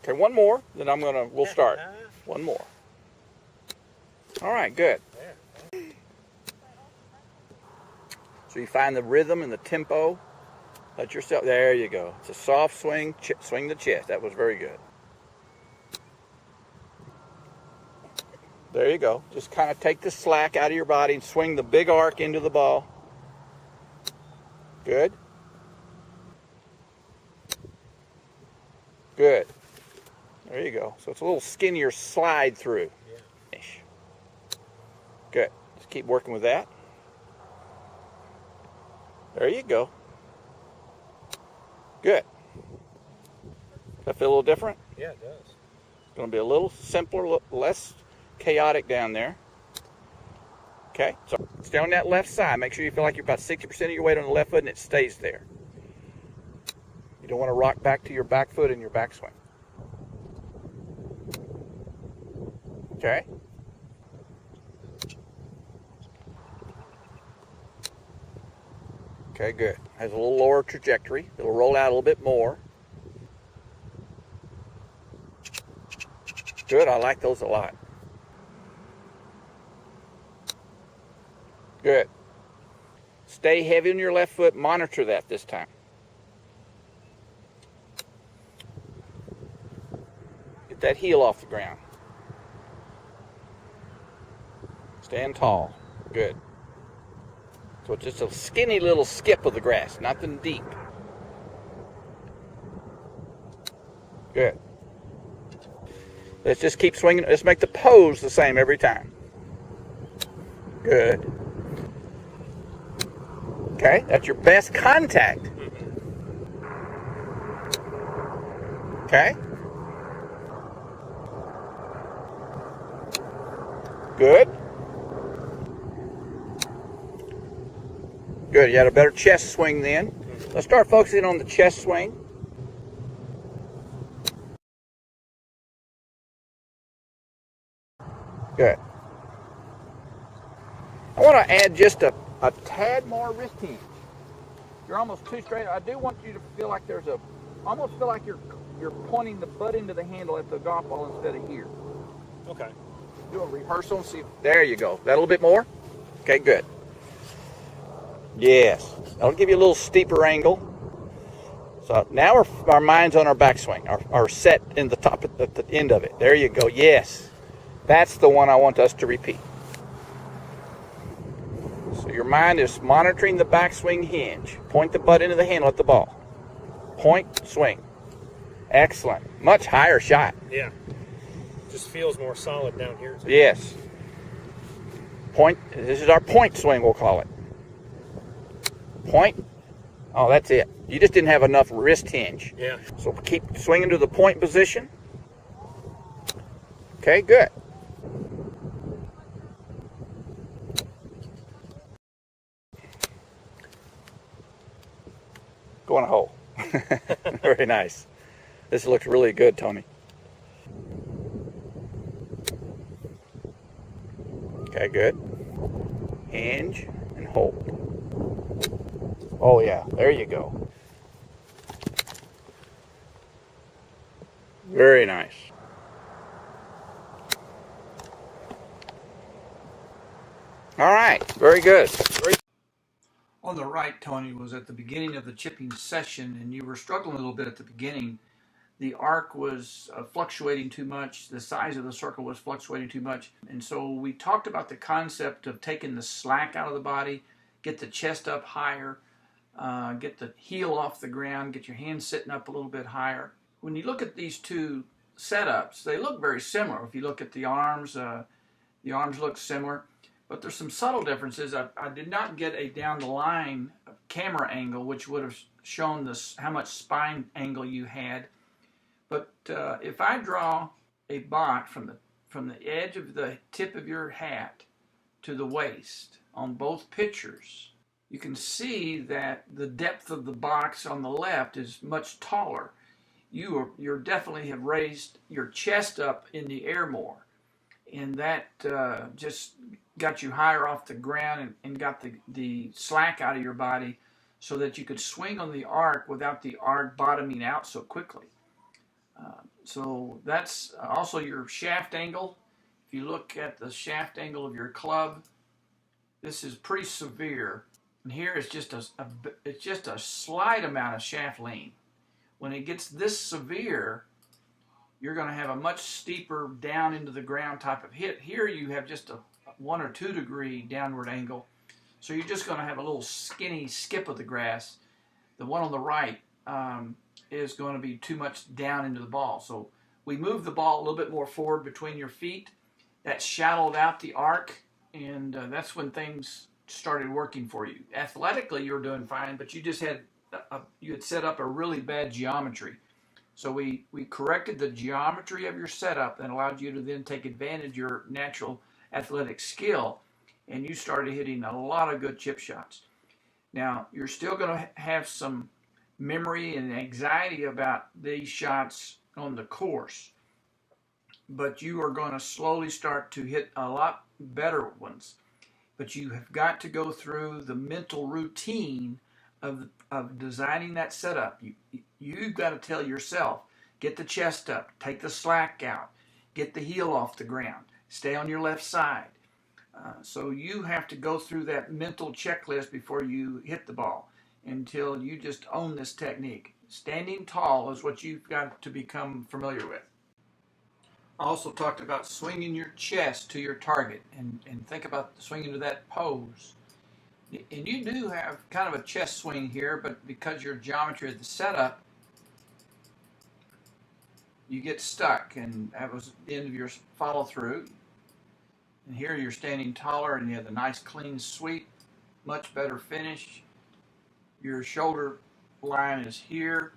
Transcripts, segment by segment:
Okay, one more, then we'll start. One more. All right, good. So you find the rhythm and the tempo. Let yourself, there you go. It's a soft swing, swing the chest. That was very good. There you go. Just kind of take the slack out of your body and swing the big arc into the ball. Good. Good. There you go. So it's a little skinnier slide through. Yeah. Good. Just keep working with that. There you go. Good. Does that feel a little different? Yeah, it does. It's going to be a little simpler, less chaotic down there. Okay, so stay on that left side. Make sure you feel like you're about 60% of your weight on the left foot and it stays there. You don't want to rock back to your back foot in your backswing. Okay. Okay, good. Has a little lower trajectory. It'll roll out a little bit more. Good, I like those a lot. Good. Stay heavy on your left foot. Monitor that this time. Get that heel off the ground. Stand tall. Good. So it's just a skinny little skip of the grass, nothing deep. Good. Let's just keep swinging. Let's make the pose the same every time. Good. Okay, that's your best contact. Okay. Good. Good, you had a better chest swing then. Let's start focusing on the chest swing. Good. I want to add just a tad more wrist hinge. You're almost too straight. I do want you to feel like almost feel like you're pointing the butt into the handle at the golf ball instead of here. Okay. Do a rehearsal and see. There you go. That a little bit more? Okay, good. Yes. That'll give you a little steeper angle. So now our mind's on our backswing, our set in the top at the end of it. There you go. Yes. That's the one I want us to repeat. So your mind is monitoring the backswing hinge. Point the butt into the handle at the ball. Point, swing. Excellent. Much higher shot. Yeah. Just feels more solid down here too. Yes. Point. This is our point swing, we'll call it. Point. Oh, that's it. You just didn't have enough wrist hinge. Yeah. So keep swinging to the point position. Okay, good. Go on a hole. Very nice. This looks really good, Tony. Okay, good. Hinge and hold. Oh yeah, there you go. Very nice. All right, very good. On the right, Tony, was at the beginning of the chipping session, and you were struggling a little bit at the beginning. The arc was fluctuating too much. The size of the circle was fluctuating too much. And so we talked about the concept of taking the slack out of the body, get the chest up higher, get the heel off the ground, get your hands sitting up a little bit higher. When you look at these two setups, they look very similar. If you look at the arms look similar. But there's some subtle differences. I did not get a down the line camera angle, which would have shown how much spine angle you had. But if I draw a box from the edge of the tip of your hat to the waist on both pictures, you can see that the depth of the box on the left is much taller. You're definitely have raised your chest up in the air more, and that just got you higher off the ground and got the slack out of your body so that you could swing on the arc without the arc bottoming out so quickly. So that's also your shaft angle. If you look at the shaft angle of your club, this is pretty severe. And here is just it's just a slight amount of shaft lean. When it gets this severe, you're going to have a much steeper down into the ground type of hit. Here you have just a 1 or 2 degree downward angle. So you're just going to have a little skinny skip of the grass. The one on the right is going to be too much down into the ball. So we moved the ball a little bit more forward between your feet. That shallowed out the arc, and that's when things started working for you. Athletically, you were doing fine, but you just had you had set up a really bad geometry. So we corrected the geometry of your setup and allowed you to then take advantage of your natural athletic skill, and you started hitting a lot of good chip shots. Now, you're still going to have some memory and anxiety about these shots on the course, but you are going to slowly start to hit a lot better ones. But you have got to go through the mental routine of designing that setup. You've got to tell yourself, get the chest up, take the slack out, get the heel off the ground, stay on your left side. So you have to go through that mental checklist before you hit the ball until you just own this technique. Standing tall is what you've got to become familiar with. I also talked about swinging your chest to your target and think about swinging to that pose. And you do have kind of a chest swing here, but because your geometry of the setup, you get stuck, and that was the end of your follow through. And here you're standing taller and you have a nice clean sweep, much better finish. Your shoulder line is here.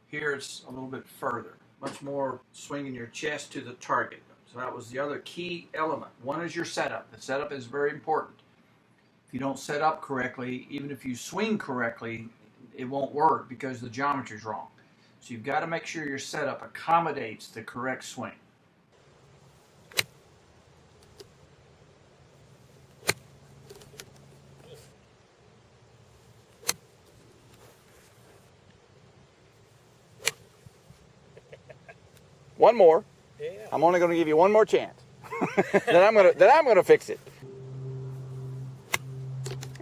Here it's a little bit further. Much more swinging your chest to the target. So that was the other key element. One is your setup. The setup is very important. If you don't set up correctly, even if you swing correctly, it won't work because the geometry is wrong. So you've got to make sure your setup accommodates the correct swing. One more. Yeah. I'm only going to give you one more chance. then I'm going to fix it.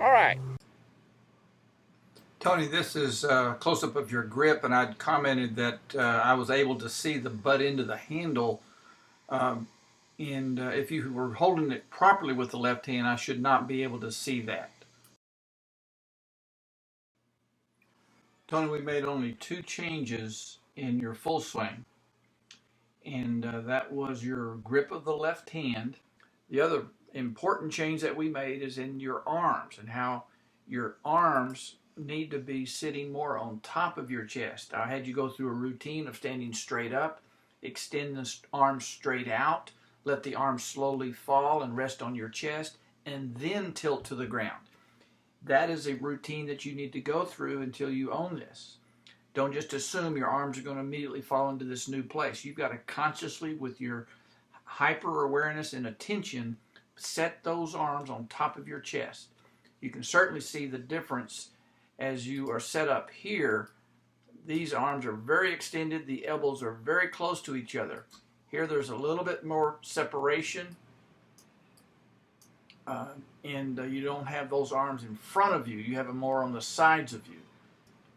All right. Tony, this is a close-up of your grip, and I'd commented that I was able to see the butt end of the handle. And if you were holding it properly with the left hand, I should not be able to see that. Tony, we made only 2 changes in your full swing, and that was your grip of the left hand. The other important change that we made is in your arms and how your arms need to be sitting more on top of your chest. I had you go through a routine of standing straight up, extend the arms straight out, let the arms slowly fall and rest on your chest, and then tilt to the ground. That is a routine that you need to go through until you own this. Don't just assume your arms are going to immediately fall into this new place. You've got to consciously, with your hyper awareness and attention, set those arms on top of your chest. You can certainly see the difference as you are set up here. These arms are very extended. The elbows are very close to each other. Here there's a little bit more separation, and you don't have those arms in front of you. You have them more on the sides of you.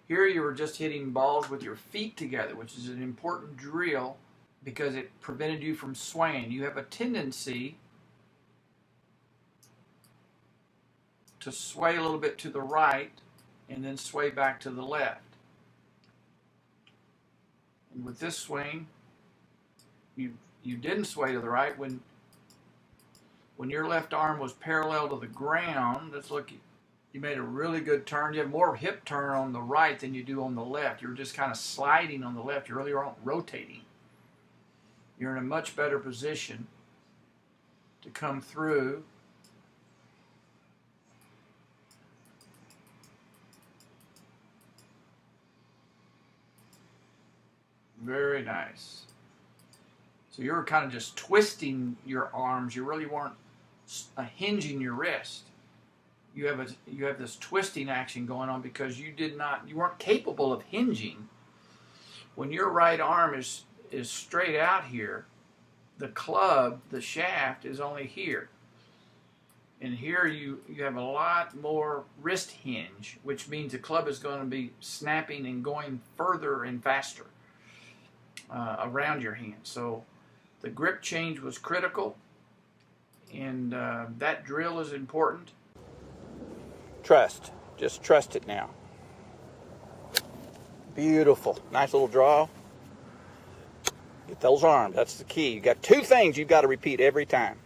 Here you were just hitting balls with your feet together, which is an important drill because it prevented you from swaying. You have a tendency to sway a little bit to the right and then sway back to the left. And with this swing, you didn't sway to the right when your left arm was parallel to the ground. Let's look. You made a really good turn. You have more hip turn on the right than you do on the left. You're just kind of sliding on the left. You really aren't rotating. You're in a much better position to come through. Very nice. So you were kind of just twisting your arms. You really weren't hinging your wrist. You have this twisting action going on because you weren't capable of hinging. When your right arm is is straight out here, the club, the shaft is only here. And here you have a lot more wrist hinge, which means the club is going to be snapping and going further and faster around your hand. So the grip change was critical, and that drill is important. Trust. Just trust it now. Beautiful. Nice little draw. Get those arms. That's the key. You got two things you've got to repeat every time.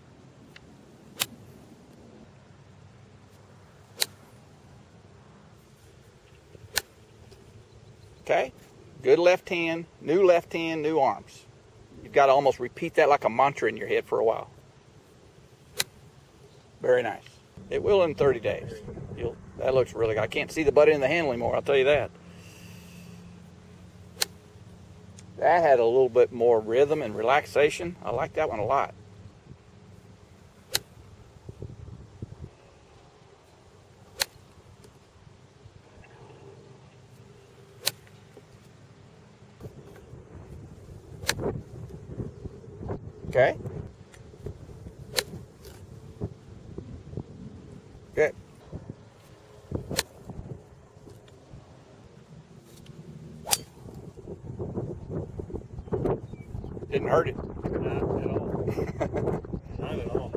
Okay? Good left hand, new arms. You've got to almost repeat that like a mantra in your head for a while. Very nice. It will in 30 days. That looks really good. I can't see the butt end of the handle anymore, I'll tell you that. That had a little bit more rhythm and relaxation. I like that one a lot. Okay. Good. Didn't hurt it. Not at all. Not at all.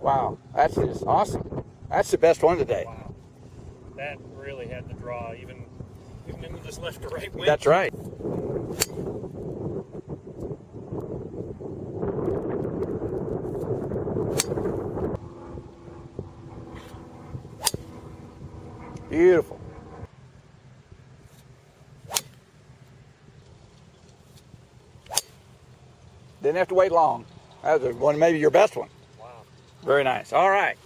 Wow, that's just awesome. That's the best one today. Wow. That really had the draw, even in this left to right wind. That's right. Beautiful. Didn't have to wait long. That was one, maybe your best one. Wow. Very nice. All right.